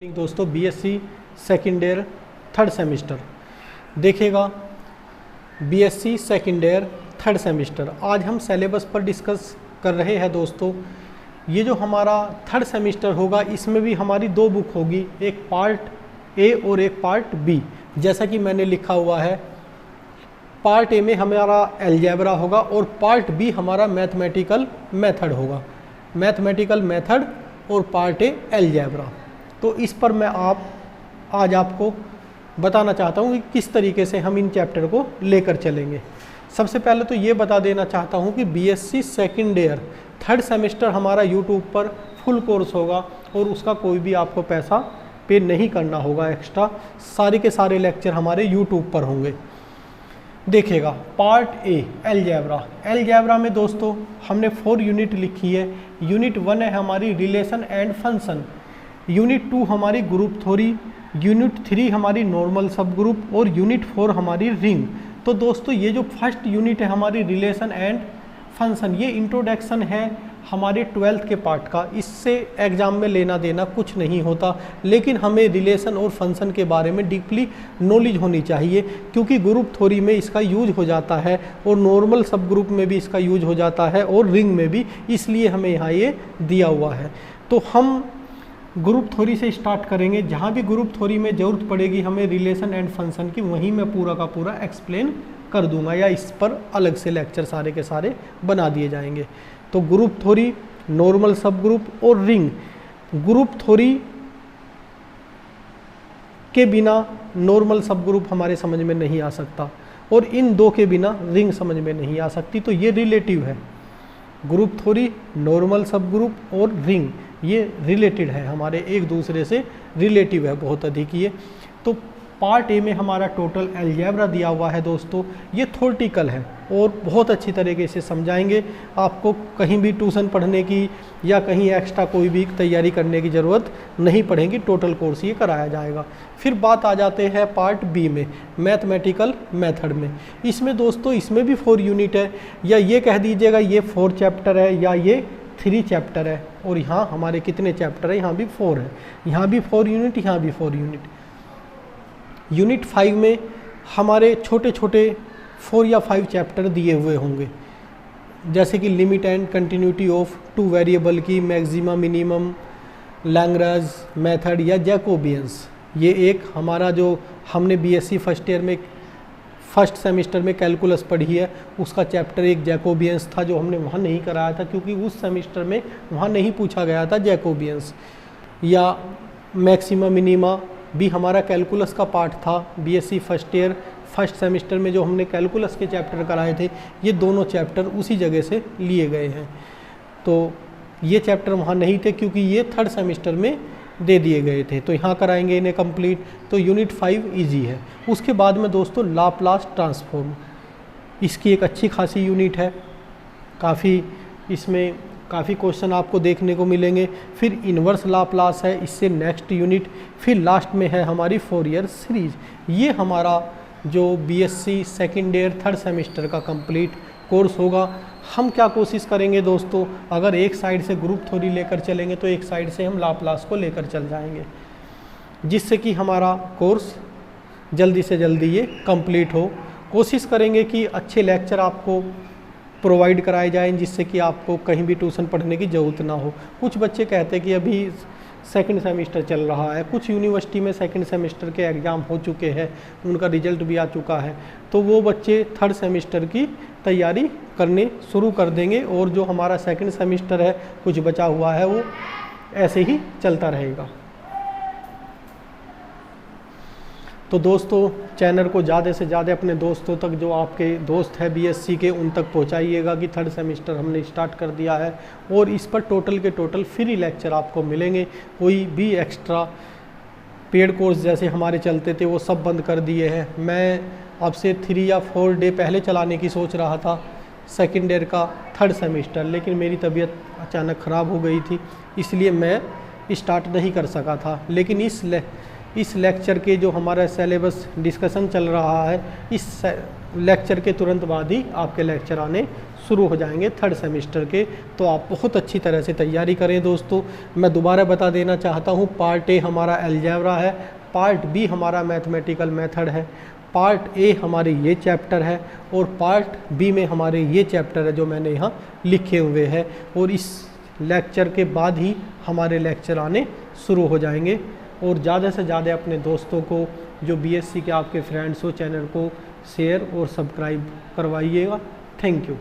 दोस्तों BSc second year third semester देखेगा। BSc second year third semester आज हम सिलेबस पर डिस्कस कर रहे हैं। दोस्तों ये जो हमारा थर्ड सेमेस्टर होगा इसमें भी हमारी दो बुक होगी, एक पार्ट ए और एक पार्ट बी। जैसा कि मैंने लिखा हुआ है, पार्ट ए में हमारा अलजेब्रा होगा और पार्ट बी हमारा मैथमेटिकल मेथड होगा। मैथमेटिकल मेथड और पार्ट ए अलजेब्रा। तो इस पर मैं आज आपको बताना चाहता हूँ कि किस तरीके से हम इन चैप्टर को लेकर चलेंगे। सबसे पहले तो ये बता देना चाहता हूँ कि BSc second year third semester हमारा यूट्यूब पर फुल कोर्स होगा और उसका कोई भी आपको पैसा पे नहीं करना होगा एक्स्ट्रा। सारे के सारे लेक्चर हमारे यूट्यूब पर होंगे। देखिएगा पार्ट ए अलजेब्रा में दोस्तों हमने 4 यूनिट लिखी है। यूनिट 1 है हमारी रिलेशन एंड फंक्शन, यूनिट 2 हमारी ग्रुप थ्योरी, यूनिट 3 हमारी नॉर्मल सब ग्रुप और यूनिट 4 हमारी रिंग। तो दोस्तों ये जो फर्स्ट यूनिट है हमारी रिलेशन एंड फंक्शन, ये इंट्रोडक्शन है हमारे 12th के पार्ट का। इससे एग्जाम में लेना देना कुछ नहीं होता, लेकिन हमें रिलेशन और फंक्शन के बारे में डीपली नॉलेज होनी चाहिए, क्योंकि ग्रुप थ्योरी में इसका यूज हो जाता है और नॉर्मल सब ग्रुप में भी इसका यूज हो जाता है और रिंग में भी, इसलिए हमें यहाँ ये दिया हुआ है। तो हम ग्रुप थ्योरी से स्टार्ट करेंगे। जहाँ भी ग्रुप थ्योरी में ज़रूरत पड़ेगी हमें रिलेशन एंड फंक्शन की, वहीं मैं पूरा का पूरा एक्सप्लेन कर दूंगा या इस पर अलग से लेक्चर सारे के सारे बना दिए जाएंगे। तो ग्रुप थ्योरी, नॉर्मल सब ग्रुप और रिंग। ग्रुप थ्योरी के बिना नॉर्मल सब ग्रुप हमारे समझ में नहीं आ सकता और इन दो के बिना रिंग समझ में नहीं आ सकती। तो ये रिलेटिव है, ग्रुप थ्योरी, नॉर्मल सब ग्रुप और रिंग ये रिलेटेड है, हमारे एक दूसरे से रिलेटिव है बहुत अधिक ये। तो पार्ट ए में हमारा टोटल अलजेब्रा दिया हुआ है दोस्तों। ये थ्योरेटिकल है और बहुत अच्छी तरीके से समझाएंगे। आपको कहीं भी ट्यूशन पढ़ने की या कहीं एक्स्ट्रा कोई भी तैयारी करने की ज़रूरत नहीं पड़ेगी, टोटल कोर्स ये कराया जाएगा। फिर बात आ जाते हैं पार्ट बी में, मैथमेटिकल मेथड में। इसमें दोस्तों इसमें भी 4 यूनिट है, या ये कह दीजिएगा ये 4 चैप्टर है या ये 3 चैप्टर है। और यहाँ हमारे कितने चैप्टर है, यहाँ भी 4 है, यहाँ भी 4 यूनिट, यहाँ भी 4 यूनिट। यूनिट 5 में हमारे छोटे छोटे 4 या 5 चैप्टर दिए हुए होंगे, जैसे कि limit and continuity of 2 variable की, मैक्सिमा मिनिमम, लैग्रेंज मेथड या जैकोबियंस। ये एक हमारा जो हमने बीएससी फर्स्ट सेमेस्टर में कैलकुलस पढ़ी है, उसका चैप्टर एक जैकोबियंस था जो हमने वहाँ नहीं कराया था, क्योंकि उस सेमेस्टर में वहाँ नहीं पूछा गया था जैकोबियंस। या मैक्सिमा मिनिमा भी हमारा कैलकुलस का पार्ट था बीएससी फर्स्ट सेमेस्टर में, जो हमने कैलकुलस के चैप्टर कराए थे। ये दोनों चैप्टर उसी जगह से लिए गए हैं। तो ये चैप्टर वहाँ नहीं थे क्योंकि ये थर्ड सेमेस्टर में दे दिए गए थे, तो यहाँ कराएंगे इन्हें कंप्लीट। तो यूनिट 5 इजी है। उसके बाद में दोस्तों लाप्लास ट्रांसफॉर्म, इसकी एक अच्छी खासी यूनिट है, इसमें काफ़ी क्वेश्चन आपको देखने को मिलेंगे। फिर इन्वर्स लाप्लास है, इससे नेक्स्ट यूनिट। फिर लास्ट में है हमारी फोरियर सीरीज। ये हमारा जो BSc second year third semester का कंप्लीट कोर्स होगा। हम क्या कोशिश करेंगे दोस्तों, अगर एक साइड से ग्रुप थ्योरी लेकर चलेंगे तो एक साइड से हम लाप्लास को लेकर चल जाएंगे, जिससे कि हमारा कोर्स जल्दी से जल्दी ये कंप्लीट हो। कोशिश करेंगे कि अच्छे लेक्चर आपको प्रोवाइड कराए जाएं, जिससे कि आपको कहीं भी ट्यूशन पढ़ने की ज़रूरत ना हो। कुछ बच्चे कहते हैं कि अभी सेकंड सेमेस्टर चल रहा है, कुछ यूनिवर्सिटी में सेकंड सेमेस्टर के एग्ज़ाम हो चुके हैं, उनका रिजल्ट भी आ चुका है, तो वो बच्चे थर्ड सेमेस्टर की तैयारी करने शुरू कर देंगे और जो हमारा सेकंड सेमेस्टर है कुछ बचा हुआ है वो ऐसे ही चलता रहेगा। तो दोस्तों चैनल को ज़्यादा से ज़्यादा अपने दोस्तों तक, जो आपके दोस्त हैं बीएससी के, उन तक पहुंचाइएगा कि थर्ड सेमेस्टर हमने स्टार्ट कर दिया है और इस पर टोटल के टोटल फ्री लेक्चर आपको मिलेंगे। कोई भी एक्स्ट्रा पेड कोर्स जैसे हमारे चलते थे वो सब बंद कर दिए हैं। मैं अब से 3 या 4 डे पहले चलाने की सोच रहा था सेकेंड ईयर का थर्ड सेमेस्टर, लेकिन मेरी तबीयत अचानक ख़राब हो गई थी, इसलिए मैं स्टार्ट नहीं कर सका था। लेकिन इस लेक्चर के जो हमारा सिलेबस डिस्कशन चल रहा है, इस लेक्चर के तुरंत बाद ही आपके लेक्चर आने शुरू हो जाएंगे थर्ड सेमेस्टर के। तो आप बहुत अच्छी तरह से तैयारी करें दोस्तों। मैं दोबारा बता देना चाहता हूँ, पार्ट ए हमारा अलजेब्रा है, पार्ट बी हमारा मैथमेटिकल मेथड है, पार्ट ए हमारे ये चैप्टर है और पार्ट बी में हमारे ये चैप्टर है जो मैंने यहाँ लिखे हुए हैं। और इस लेक्चर के बाद ही हमारे लेक्चर आने शुरू हो जाएंगे। और ज़्यादा से ज़्यादा अपने दोस्तों को, जो बीएससी के आपके फ्रेंड्स हो, चैनल को शेयर और सब्सक्राइब करवाइएगा। Thank you.